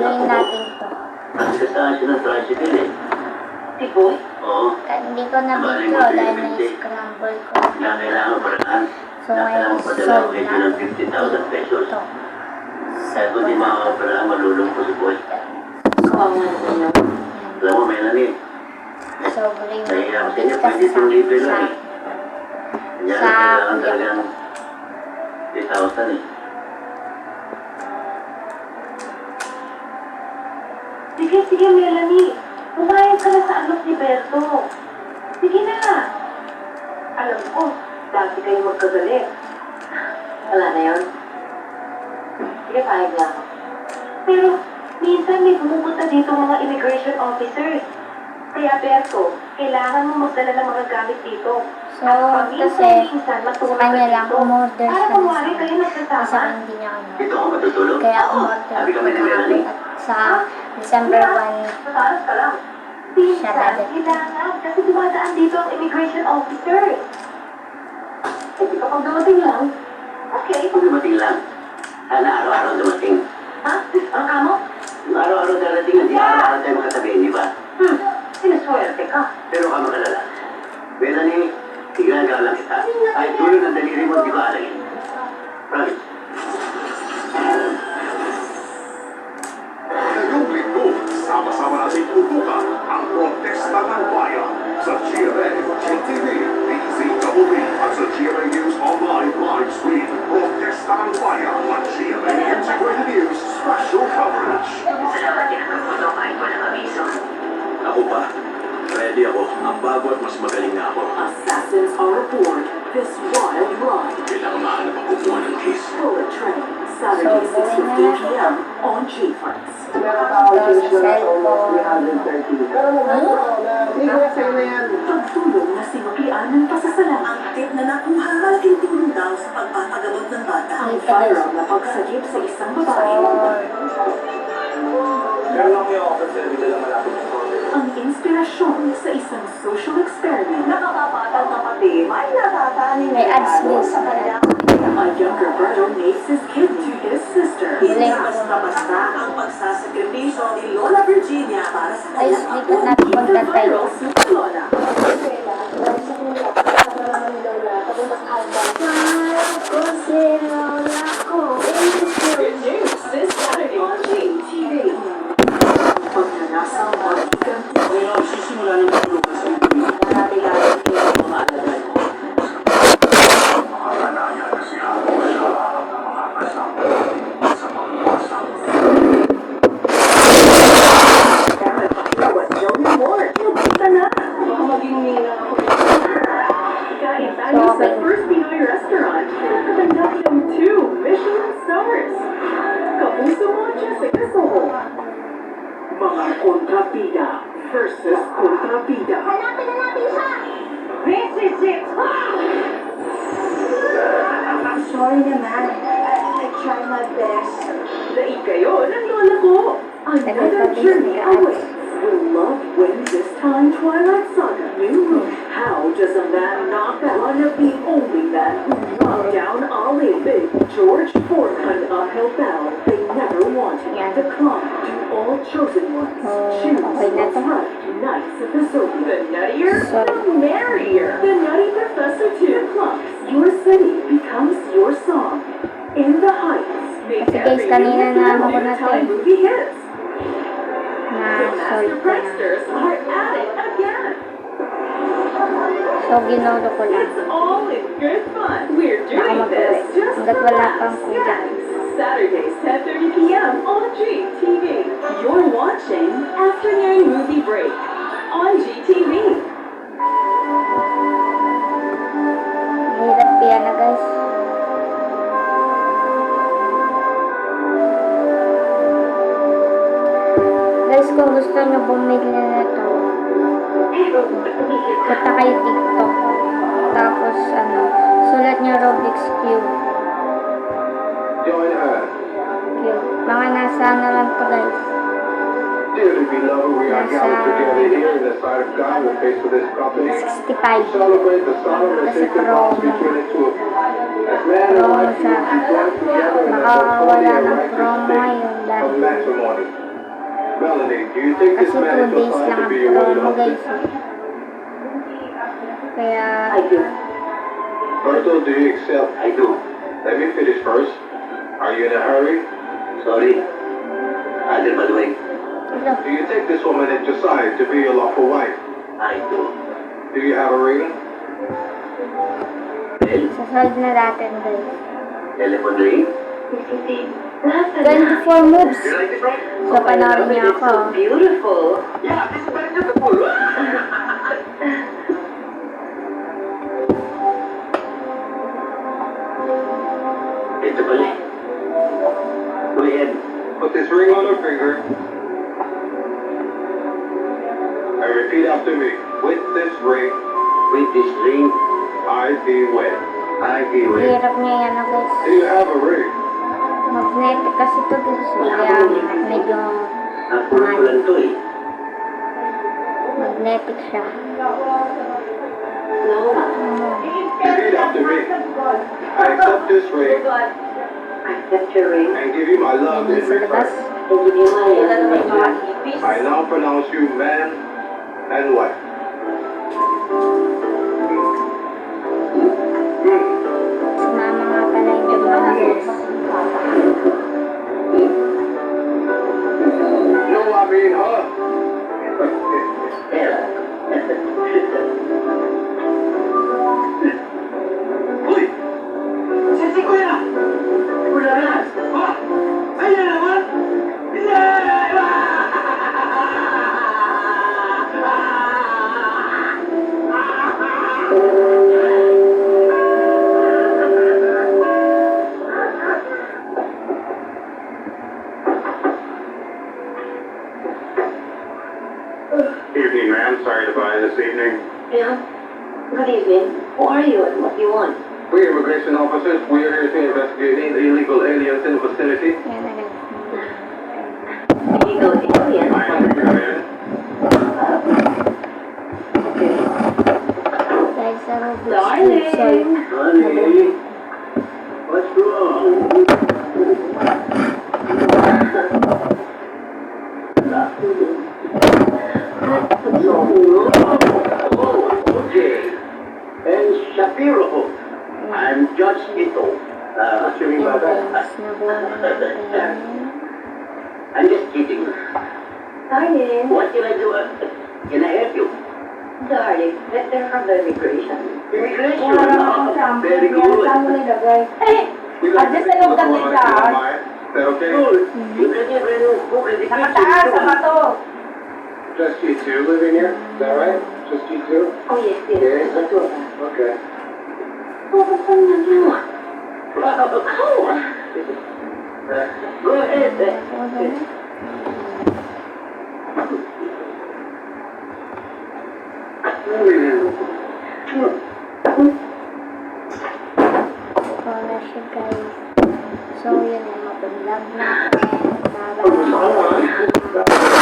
Gagawin natin to. Ang sasasya ng tricycle eh. Tiboy? Oo. Hindi ko na-video dahil na-scramble ko. Kaya kailangan paraan. So, ngayon, Padala ko solve kayo ng natin 50,000 pesos. ito. Kaya kung di makakapala, malulong ko si boy. Kawawa naman yun. Alam mo, Melanie, Sobre yung nahihirap sa inyo, discuss pwede itong libre sa lang eh. Kanya, sa kailangan kuya talagang ko. 3,000 eh. Sige, sige, Melanie. Pumayag ka na sa alok ni Berto. Sige na. Alam ko, dati kayo magkagalit. Wala na yun. Sige, payag lang. Pero, minsan may pumupunta dito mga immigration officers. Kaya, Berto, kailangan mo magdala ng mga gamit dito. So, kasi sa kanya lang umorder para siya kumari kayo sa nagsasama. hindi niya ano. Dito ako matutulog. Kaya umorder Sabi ko kami ni Melanie. at sa December 1 Matalas ka lang. siya Minsan, dadating. kailangan kasi dumadaan dito ang immigration officer. Eh, di kapag dumating lang, okay. Kung dumating lang, sana araw-araw dumating. Ha? Ang kamo? Yung araw-araw darating, hindi araw-araw tayo makatabi, di ba? Sinaswerte ka. Pero ka magalala. Melanie, ginagalang kita. Ay tuloy ng daliri mo, di ko alagin. Promise. Ngayong linggo, sama-sama natin tutukan ang protesta ng bayan sa GMA, GTV, DZWB at sa GMA News Online live stream. Protesta ng bayan at GMA Integrated News Special Coverage. Salamat din ang pagpunto kahit walang abiso. Ako pa, ready ako. Ang bago at mas magaling na ako. Assassins are aboard this wild ride. Kailangan mahanap ang kumuha ng case. Bullet Train, Saturday, 6:15 p.m. on G-Flex. Pagtulong na sinuklian ng pasasalamat. Ang tip na nakuha, malaking tulong daw sa pagpapagamot ng bata. Ang firearm na pagsagip sa isang babae. Ang inspirasyon sa isang social experiment. Nakakapatang na pati, may natatani May ads din sa kanya. A younger brother makes his kidney his sister. Hindi basta-basta ang pagsasakripisyo ni Lola Virginia para sa Ay, kanyang lipat natin The punta tayo. viral Super Lola. Good news this Saturday on GTV. Pagnanasa ang magigang Pero sisimula ng tulungan sa mga naratilayan kayo ng mga alagad. Makalanayan na si Haro sa mga kasama sa pagpasang. Dapat pakilawat Joey Moore. Pupunta na. Baka maging nila ako. Kain tayo So, sa okay. First Pinoy Restaurant. Katanggap ng 2 Michelin stars. Kapuso mo, Jessica Soho. Mga kontrabida versus kontrabida. Hanapin na natin siya! This is it! Sorry naman. I try my best. Daig kayo ng lola ko. Another journey awaits. Will love win this time? Twilight Saga, new moon. How does a man knock out one of the only men who knocked down Ali? Big George Foreman uphill battle they never wanted. Yeah. The climb to all chosen ones. Choose okay na to. right Knights of the Zodiac. The nuttier, So- the merrier. The Nutty Professor 2 Clubs. Your city becomes your song. In the Heights. Make Kasi guys, every kanina new na ako new na time to. movie hits. Na The Master solve ko na. Pranksters are at it again. So, ginolo ko lang. It's all in good fun. We're Baka doing mag-uwi. this just Hanggat for wala laughs. pang kuya. Yes. Saturdays, 10:30 p.m. on GTV. You're watching Afternoon Movie Break on GTV. Hirap yan na guys. Guys, kung gusto nyo bumili na ito, punta kayo TikTok. Tapos, sulat nyo Roblox Cube. Join her. Cube. Mga nasa lang to guys. Dearly beloved, we are gathered together here in the sight of God in the face of this company. 65. Celebrate the solemn and sacred bonds between the two of you. As man and wife, you will be joined together in the most holy Nakawala and ng righteous promo state ngayon of dahil matrimony. Melanie, do you think this Kasi 2 man days shall lang find to ang be your wedding promo guys. husband? Kaya, I do. Berto, do you accept? I do. Let me finish first. Are you in a hurry? Sorry. Other by the way, ito, Do you take this woman at your side to be your lawful wife? I do. Do you have a ring? Well, sasolve na natin guys. telephone ring. Nasa 24 moves. You like this, right? So, panoorin niyo It's ako. so beautiful. Yeah, this is very beautiful. Ito pala. Go ahead. Put this ring on her finger. And repeat after me. With this ring, With this ring, I thee wed. I give it. Hirap niya yan guys. Do you have a ring? Magnetic kasi ito guys. Kaya medyo Napulan to eh. magnetic siya. No. Repeat after me. I accept this ring I accept your ring. and give you my love Hindi in sa labas. return. And give you my love. I now pronounce you man and wife. Sumama nga pala yung mga guys. No, I mean her. Yeah. Uy! Sisi ko yan ah! Wala na! Ha? Ayun na naman! Evening, ma'am. Sorry to bother this evening. Yeah. Good evening. Who are you and what do you want? We immigration officers, we are here to investigate any illegal aliens in the vicinity. Yan na guys. Illegal alien. I understand. Guys, sa Roblox. Darling. Honey, what's wrong? Oh, okay. And Shapiro. I'm Judge Ito. Assuming Yan about guys, that. nabuhan natin. I'm just kidding. Darling. What can I do? Can I help you? Darling. They're from the immigration. Immigration. Oh, very good. Hey! We like to take a look around if you don't mind. Is that okay? Good. You can get rid of book and Nakataas sa bato. Just you two living here? Is that right? Just you two? Oh, yes, yes. Yes. The two of us. Okay. Oh, what's on the new one? Go ahead. So na siya guys. So yun na, mag-vlog na. Bye-bye.